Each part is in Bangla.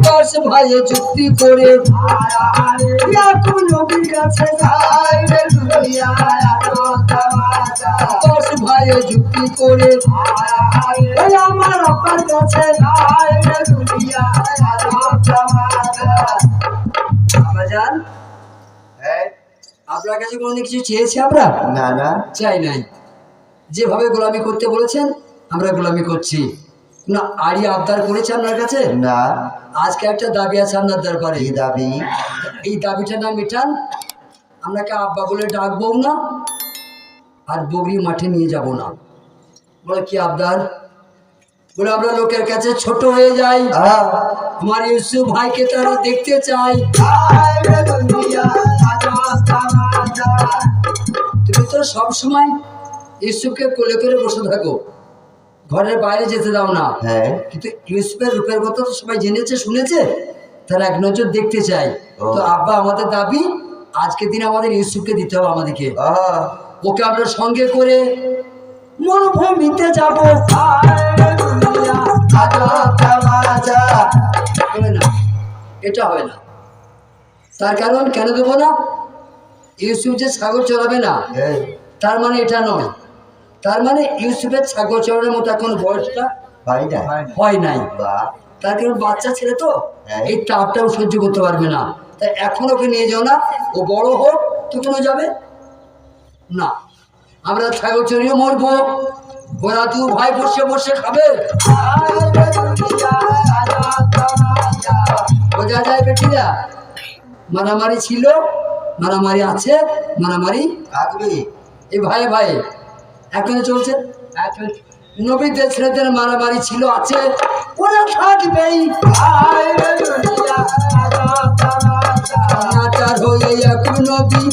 দশ ভাই চুক্তি করে নবীর কাছে যায় রে দুনিয়া দশ ভাই যুক্তি করে আমার আব্বার কাছে যায় রে দুনিয়া আব্বাজান আপনার কাছে কোনো কিছু চেয়েছি আমরা? না না, চাই নাই। যেভাবে গোলামি করতে বলেছেন আমরা গোলামি করছি। না আড়ি আবদার করেছে আপনার কাছে? না। আজকে একটা দাবি আছে আপনার দরবারে। এই দাবি? এই দাবিটা না মেটান, আপনাকে আব্বা বলে ডাকবো না, আর বগরি মাঠে নিয়ে যাব না। বলে কি আবদার? বলে আমরা লোকের কাছে ছোট হয়ে যাই, আমার ইউসুফ ভাইকে তারা দেখতে চাই। তুমি তো সব সময় ইউসুফকে কোলে করে বসে থাকো, ঘরের বাইরে যেতে দাও না। হ্যাঁ, কিন্তু ইউসুফের রূপের কথা তো সবাই জেনেছে শুনেছে, তারা এক নজর দেখতে চাই। তো আব্বা আমাদের দাবি আজকে দিন আমাদের ইউসুফকে দিতে হবে আমাদেরকে। ওকে আমরা সঙ্গে করে মরুভূমিতে যাবো। এটা হয় না। তার কারণ কেন দেবো না? ইউসুফ যে ছাগল চড়াবে না তার মানে এটা নয়। তার মানে ইউসুফের ছাগল চড়ানোর মতো এখন বয়সটা হয় নাই। তার কারণ বাচ্চা ছেলে তো এই তাপটাও সহ্য করতে পারবে না। তাই এখন ওকে নিয়ে যাও না, ও বড় হোক তখন ও যাবে না। আমরা ছাগল চড়িয়ে মরবো, ওরা দু ভাই বসে বসে খাবে। বোঝা যায় বেটিরা? মারামারি ছিল, মারামারি আছে, মারামারি থাকবে। এই ভাই ভাই এখনো চলছে। নবীদের ছেলেদের মারামারি ছিল, আছে, ওরা থাকবেই। হয়ে এখন নবী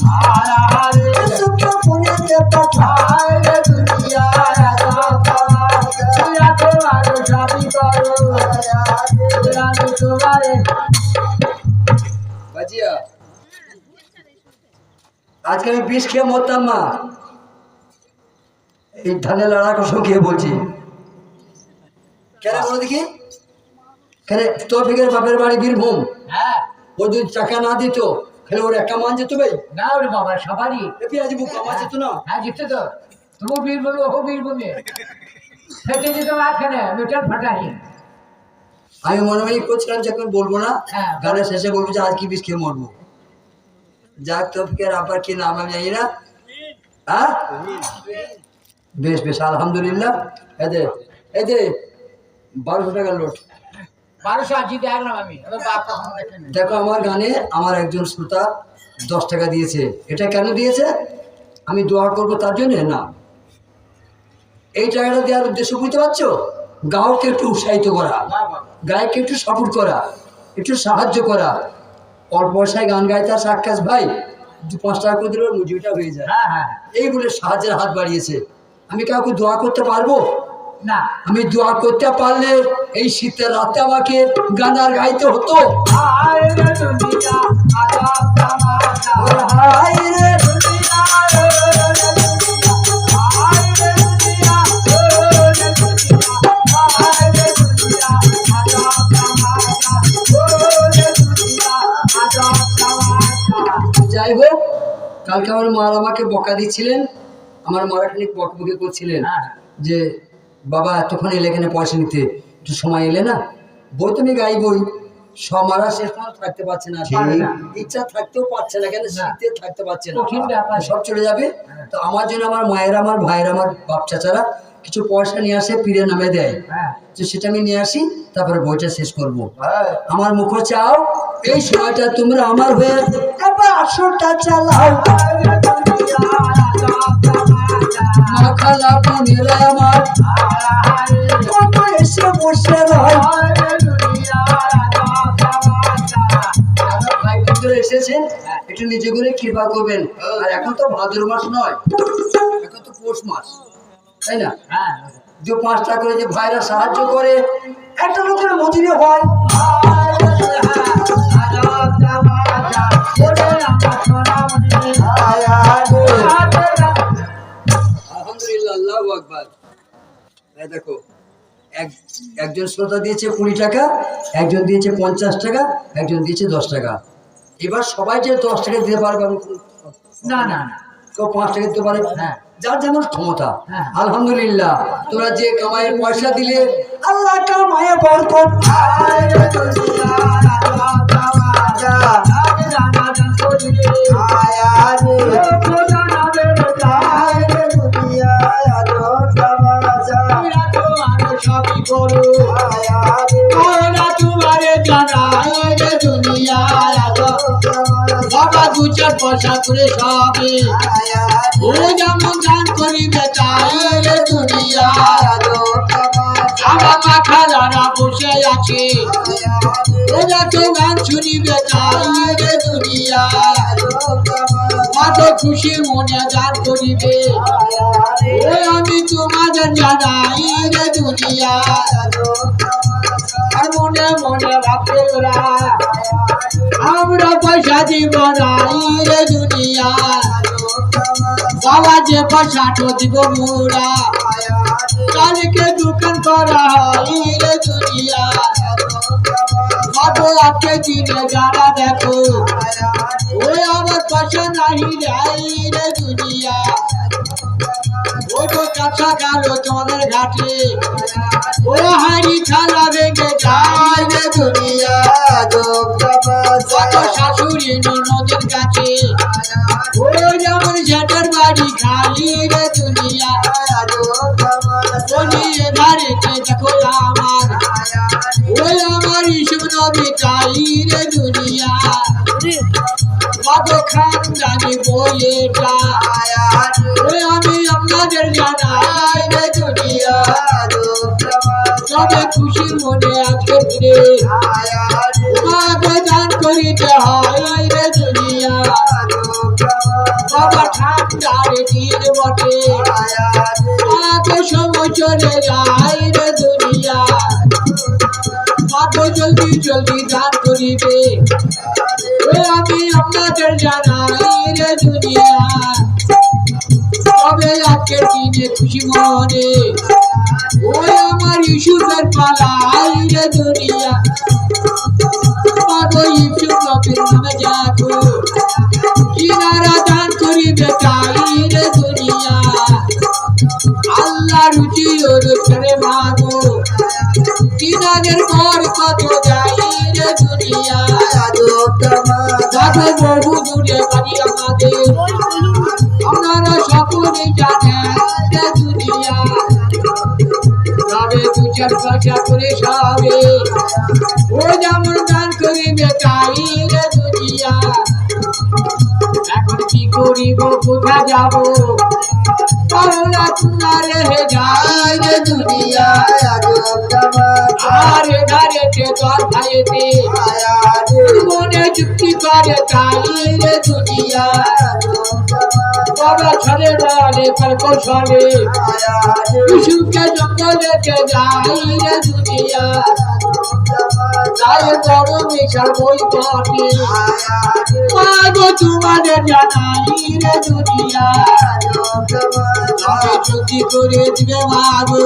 আজকে আমি বিষ খেয়ে মরতাম না, এই ধানের লড়া কসম খেয়ে বলছি। কেন বলো দেখি? কেন তৌফিকের বাপের বাড়ি বীরভূম, ও যদি টাকা না দিত খালি ওর একটা মান যেত ভাই না। ওরে বাবা সবারই আজ বুক আমার যেত না। হ্যাঁ জিততে তো তুমি বীরভূমে, ও বীরভূমে ফেটে যেত মাঝখানে মিটার ফাটাই। আমি মনে মনে করছিলাম যে এখন বলবো না, গানের শেষে বলবো যে আজ কি বিষ খেয়ে মরবো। যাক তৌফিকের আব্বার কি নাম আমি জানি না। হ্যাঁ বেশ বেশ আলহামদুলিল্লাহ। এদের 1200 টাকার লোট। 1200 আজি দেখলাম আমি। দেখো আমার গানে আমার একজন শ্রোতা 10 টাকা দিয়েছে। এটা কেন দিয়েছে? আমি দোয়া করবো তার জন্য না, এই টাকাটা দেওয়ার উদ্দেশ্য বুঝতে পারছো? গায়ককে একটু উৎসাহিত করা, গায়ককে একটু সাপোর্ট করা, একটু সাহায্য করা। অল্প পয়সায় গান গায় তার সাক্ষাৎ ভাই 2-5 টাকা করে দিলে মজুরিটা হয়ে যায়। এই বলে সাহায্যের হাত বাড়িয়েছে। আমি কাউকে দোয়া করতে পারবো না? আমি দোয়া করতে পারলে এই শীতের রাতে আমাকে গান আর গাইতে হতো। যাই হোক, কালকে আমার মা আমাকে বকা দিচ্ছিলেন, আমার মারা খানিক বকবকি করছিলেন যে বাবা এতক্ষণ এলে এখানে পয়সা নিতে, একটু সময় এলে না। বই তুমি গাইবই, সব মারা শেষ পর্যন্ত থাকতে পারছে না, ইচ্ছা থাকতেও পারছে না, কেন শীতে থাকতে পারছে না, সব চলে যাবে। তো আমার জন্য আমার মায়েরা, আমার ভাইয়েরা, আমার বাপ চাচারা কিছু পয়সা নিয়ে আসে, পীরের নামে দেয়। তো সেটা আমি নিয়ে আসি, তারপরে বইটা শেষ করব। আমার মুখ চাও এই সময়টা তোমরা আমার হয়ে একবার 800টা চালাও। মাখালা পানিরা আমার কত এসে বসে রয়। ভাই বন্ধুরা এসেছেন, একটু নিজে করে কৃপা করবেন। আর এখন তো ভাদ্র মাস নয়, এখন তো পৌষ মাস, তাই না? 2-5 টাকা করে যে ভাইরা সাহায্য করে, একটা লোকের মজুরি হয়। আলহামদুলিল্লাহ, আল্লাহু আকবার। দেখো একজন শ্রোতা দিয়েছে 20 টাকা, একজন দিয়েছে 50 টাকা, একজন দিয়েছে 10 টাকা। এবার সবাই যে 10 টাকা দিতে পারবে না না না, কেউ 5 টাকা দিতে পারে, হ্যাঁ। যার যেমন ক্ষমতা। হ্যাঁ। আলহামদুলিল্লাহ, তোমরা যে কামাইয়ের পয়সা দিলে আল্লাহ কামায়ে বরকত আয় রে দুনিয়া রাজা আয় রে আয় রে দুনিয়া রাজা সবই করো তোমারে জানাই রে দুনিয়া বাবা 2-4 পয়সা করে সবে ও যেমন গান করিবে তাই রে দুনিয়া আমার মাখালারা বসে আছে ওরা তো গান শুনিবে তাই রে দুনিয়া কত খুশি মনে গান করিবে ও আমি তোমাদের জানাই রে দুনিয়া আর মনে মনে ভাববে ওরা আমরা পয়সা দিব নাই রে দুনিয়া বাবা যে পয়সাটা দিব মোরা কালকে দোকান করা হয় রে দুনিয়া কত আজকে দিনে যারা দেখো ওই আমার পয়সা নাহি যাই রে দুনিয়া ও তো কাঁচা কালো তোমাদের ঘাটে ও হাড়ি ছাড়া ভেঙে যায় রে দুনিয়া কত শাশুড়ি ননদের কাছে ও যেমন ঝেটার বাড়ি খালি রে দুনিয়া বলি এধারেতে দেখো আমার ওই আমার ইসুর নবী তাই রে দুনিয়া কত খানদানি বইয়েটা ওই আমি আপনাদের জানাই রে দুনিয়া তবে খুশি মনে আজকে ফিরে মাকে দান করিতে হয় রে দুনিয়া বাবা ঠান্ডার দিন বটে মাকে সময় চলে যায় রে দুনিয়া কত জলদি জলদি দান করিবে আমি আপনাদের জানাই রে দুনিয়া তবে আজকের দিনে খুশি মনে ওই আমার ইসুফের পালাই রে দুনিয়া পাগো ইসুফ নবীর নামে যাকো কিনারা দান করিবে তাই রে দুনিয়া আল্লাহ রুচি ওর করে মাগো কিনাদের ঘর কত যাই রে দুনিয়া যাদের বহু দূরে বাড়ি আমাদের আপনারা সকলেই জানেন রে দুনিয়া তবে 2-4 পয়সা করে সবে ও যেমন দান করিবে তাই রে দুনিয়া এখন কি করিব কোথা যাব করোনা তোমারে যায় রে দুনিয়া আর ধারেতে দর খাইতে মনে যুক্তি করে তাই রে দুনিয়া বাবা ছড়ে বলে পর কৌশলে ইসুকে জঙ্গলেতে যাই রে দুনিয়া তাই বড় মিশার বই পড়ে মাগো তোমাদের জানাই রে দুনিয়া তবে যদি করে দিবে মাগো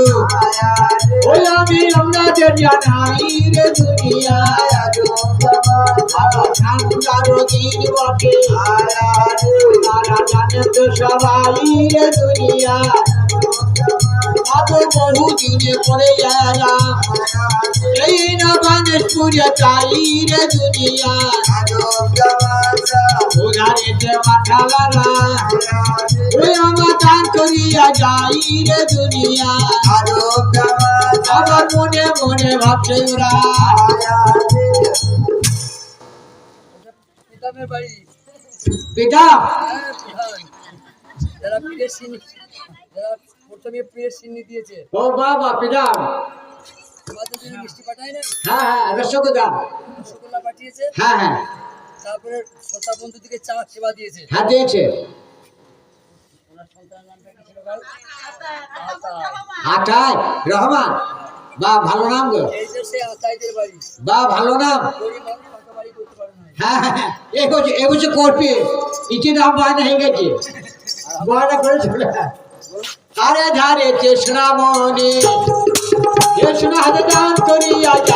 ওই আমি আপনাদের জানাই রে দুনিয়া ঠান্ডার দিন বটে তারা জানে তো সবাই রে দুনিয়া কত বহু দিনে পরে এলাম এই না গণেশপুরে চাই রে দুনিয়া ওধারেতে মাথালারা ওই আমার দান করিয়া যাই রে দুনিয়া আবার মনে মনে ভাবছে ওরা পিতা যারা পীরের সিন্নি, যারা প্রথমে পীরের সিন্নি দিয়েছে ও বাবা পিতা তোমাদের জন্য মিষ্টি পাঠায় না, হ্যাঁ রসগোল্লা রসগোল্লা পাঠিয়েছে, হ্যাঁ হ্যাঁ তারপরে শ্রোতা বন্ধু থেকে চা সেবা দিয়েছে। হ্যাঁ দিয়েছে ওনার সন্তানের নামটা কি ছিল ভাই? আতাই। আটাই রহমান বা ভালো নাম গো এই যে সে আতাইদের বাড়ি, বা ভালো নাম গরিব মানুষ পাকা বাড়ি করতে পারে না। হ্যাঁ হ্যাঁ এগুলো করবি ইটি নাম বায়না হয়ে গেছে বায়না করে চলে আরে ধারে শ্রাবণে এ সোনা হাতে দান করিয়া